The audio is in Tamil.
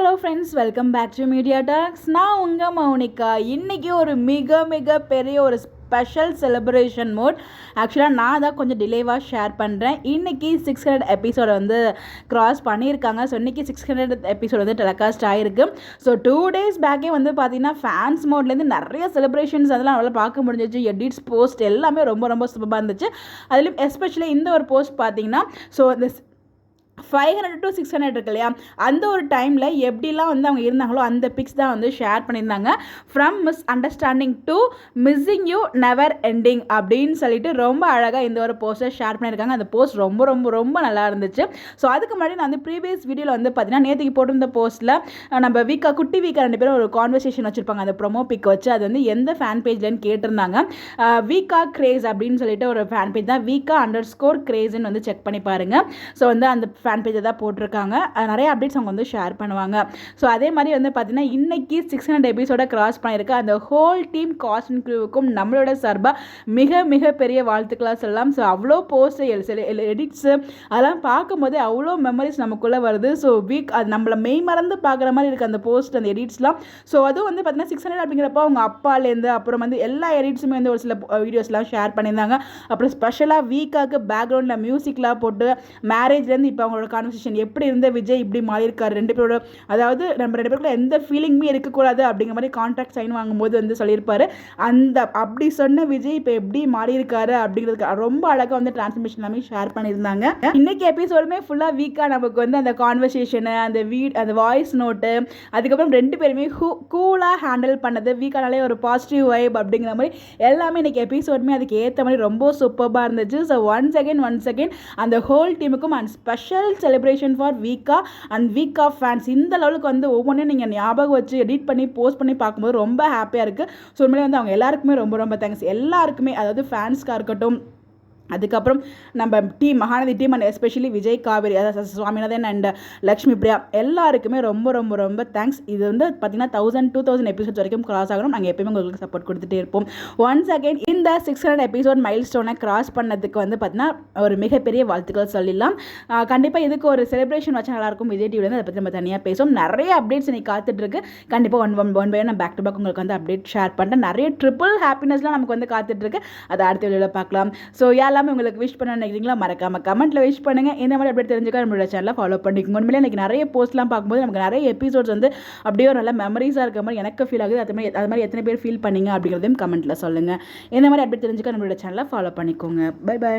Hello friends, welcome back to media talks. நான் உங்கள் மௌனிகா. இன்றைக்கி ஒரு மிக பெரிய ஒரு ஸ்பெஷல் செலிப்ரேஷன் மோட். ஆக்சுவலாக நான் தான் கொஞ்சம் டிலேவாக ஷேர் பண்ணுறேன். இன்றைக்கி 600 எபிசோடை வந்து க்ராஸ் பண்ணியிருக்காங்க. ஸோ இன்றைக்கி 600 எபிசோட் வந்து டெலிகாஸ்ட் ஆகிருக்கு. ஸோ 2 days பேக்கே வந்து பார்த்திங்கன்னா ஃபேன்ஸ் மோட்லேருந்து நிறைய செலிப்ரேஷன்ஸ் அதெல்லாம் நம்மளால் பார்க்க முடிஞ்சிச்சு. எடிட்ஸ் போஸ்ட் எல்லாமே ரொம்ப சூப்பராக இருந்துச்சு. அதுலேயும் எஸ்பெஷலி இந்த ஒரு போஸ்ட் பார்த்திங்கன்னா, ஸோ இந்த 500 to 600 இருக்கு இல்லையா, அந்த ஒரு டைமில் எப்படிலாம் வந்து அவங்க இருந்தாங்களோ அந்த பிக்ஸ் தான் வந்து ஷேர் பண்ணியிருந்தாங்க. From miss understanding to missing you never ending அப்படின்னு சொல்லிட்டு ரொம்ப அழகாக இந்த ஒரு போஸ்ட்டை ஷேர் பண்ணியிருக்காங்க. அந்த போஸ்ட் ரொம்ப நல்லா இருந்துச்சு. ஸோ அதுக்கு முன்னாடி நான் வந்து ப்ரீவியஸ் வீடியோவில் வந்து பார்த்தீங்கன்னா நேற்றுக்கு போட்டிருந்த போஸ்ட்டில் நம்ம குட்டி வீக்கா 2 பேரும் ஒரு கான்வர்சேஷன் வச்சுருப்பாங்க. அந்த ப்ரொமோ பிக் வச்சு அது வந்து எந்த ஃபேன் பேஜ்லன்னு கேட்டிருந்தாங்க. வீக்கா கிரேஸ் அப்படின்னு சொல்லிட்டு ஒரு ஃபேன் பேஜ் தான், வீக்கா_கிரேஸ்ன்னு வந்து செக் பண்ணி பாருங்கள். ஸோ வந்து அந்த ஃபேன் பேஜை தான் போட்டிருக்காங்க. நிறைய அப்டேட்ஸ் அவங்க வந்து ஷேர் பண்ணுவாங்க. ஸோ அதே மாதிரி வந்து பார்த்தீங்கன்னா இன்றைக்கி 600 எபிசோட கிராஸ் பண்ணியிருக்கு. அந்த ஹோல் டீம் காஸ்ட் அண்ட் க்ரூவுக்கும் நம்மளோட சார்பாக மிக பெரிய வாழ்த்துக்களாக சொல்லலாம். ஸோ அவ்வளோ போஸ்ட் எடிட்ஸு அதெல்லாம் பார்க்கும்போது அவ்வளோ மெமரிஸ் நமக்குள்ளே வருது. ஸோ அது நம்மளை மெய் மறந்து பார்க்குற மாதிரி இருக்குது அந்த போஸ்ட், அந்த எடிட்ஸ்லாம். ஸோ அதுவும் வந்து பார்த்தீங்கன்னா 600 அப்படிங்கிறப்ப அவங்க அப்பாலேருந்து அப்புறம் வந்து எல்லா எடிட்ஸுமே வந்து ஒரு சில வீடியோஸ்லாம் ஷேர் பண்ணியிருந்தாங்க. அப்புறம் ஸ்பெஷலாக வீக்காக்கு பேக்ரவுண்டில் மியூசிக்லாம் போட்டு மேரேஜ்லேருந்து இப்போ அவங்களோட கான்வர்சேஷன் எப்படி இருந்த விஜய் இப்படி மாறியிருக்காரு, 2 பேரோட அதாவது நம்ம 2 பேருக்குள்ள எந்த ஃபீலிங்குமே இருக்கக்கூடாது அப்படிங்கிற மாதிரி கான்ட்ராக்ட் சைன் வாங்கும்போது வந்து சொல்லியிருப்பாரு. அப்படி சொன்ன விஜய் இப்போ எப்படி மாறியிருக்காரு அப்படிங்கிறதுக்கு ரொம்ப அழகாக வந்து டிரான்ஸ்மிஷன் எல்லாமே ஷேர் பண்ணியிருந்தாங்க. இன்னைக்கு எபிசோடுமே ஃபுல்லாக வீக்காக நமக்கு வந்து அந்த கான்வர்சேஷனு, அந்த வாய்ஸ் நோட்டு, அதுக்கப்புறம் 2 பேருமே கூலாக ஹேண்டில் பண்ணது, வீக்கானாலே ஒரு பாசிட்டிவ் வைப் அப்படிங்கிற மாதிரி எல்லாமே இன்னைக்கு எபிசோடுமே அதுக்கு ஏற்ற மாதிரி ரொம்ப சூப்பராக இருந்துச்சு. ஸோ ஒன்ஸ் அகெயின் அந்த ஹோல் டீமுக்கும் and special celebration for Vikka and Vikka fans. இந்த லெவலுக்கு வந்து ஒவ்வொன்றும் நீங்கள் ஞாபகம் வச்சு எடிட் பண்ணி போஸ்ட் பண்ணி பார்க்கும்போது ரொம்ப ஹாப்பியாக இருக்குது. ஸோ உண்மையிலே வந்து அவங்க எல்லாருக்குமே ரொம்ப தேங்க்ஸ். எல்லாருக்குமே, அதாவது ஃபேன்ஸ்க்காக இருக்கட்டும், அதுக்கப்புறம் நம்ம team Mahanadi team and especially Vijay Kaveri, அதாவது சுவாமிநாதன் அண்ட் லக்ஷ்மி பிரியா எல்லாருக்குமே ரொம்ப தேங்க்ஸ். இது வந்து பார்த்தீங்கன்னா 1000-2000 எபிசோட்ஸ் வரைக்கும் கிராஸ் ஆகணும். நாங்கள் எப்பயுமே உங்களுக்கு சப்போர்ட் கொடுத்துட்டே இருப்போம். ஒன்ஸ் அகெயின் இந்த 600 எபிசோட் மைல் ஸ்டோனை கிராஸ் பண்ணதுக்கு வந்து பார்த்தீங்கன்னா ஒரு மிகப்பெரிய வாழ்த்துக்கள் சொல்லிடலாம். கண்டிப்பாக இதுக்கு ஒரு செலிப்ரேஷன் வச்சா நல்லாயிருக்கும். விஜய் டிவிலேருந்து அதை பற்றி நம்ம தனியாக பேசுவோம். நிறைய அப்டேட்ஸ் இன்னைக்கு காத்துட்ருக்கு. கண்டிப்பாக ஒன் பை நான் பேக் டு பேக் உங்களுக்கு வந்து அப்டேட் ஷேர் பண்ணுறேன். நிறைய ட்ரிபிள் ஹாப்பினஸ்லாம் நமக்கு வந்து காத்துட்ருக்கு. அதை அடுத்த வீடியோவில் பார்க்கலாம். ஸோ உங்களுக்கு விஷ் பண்ண நினைக்கிறீங்களா, மறக்காம கமெண்ட்ல விஷ் பண்ணுங்க. இந்த மாதிரி அப்படி தெரிஞ்சுக்க நம்மளோட சேனலை ஃபாலோ பண்ணிக்கோங்க. உண்மையிலே எனக்கு நிறைய போஸ்ட்லாம் பார்க்கும்போது நமக்கு நிறைய எபிசோட்ஸ் வந்து அப்படியே ஒரு நல்ல மெமரிஸாக இருக்க மாதிரி எனக்கு ஃபீல் ஆகுது. அது மாதிரி எத்தனை பேர் ஃபீல் பண்ணீங்க அப்படிங்கிறதையும் கமெண்ட்ல சொல்லுங்க. இந்த மாதிரி அப்படி தெரிஞ்சுக்க நம்மளோட சேனலை ஃபாலோ பண்ணிக்கோங்க. பை.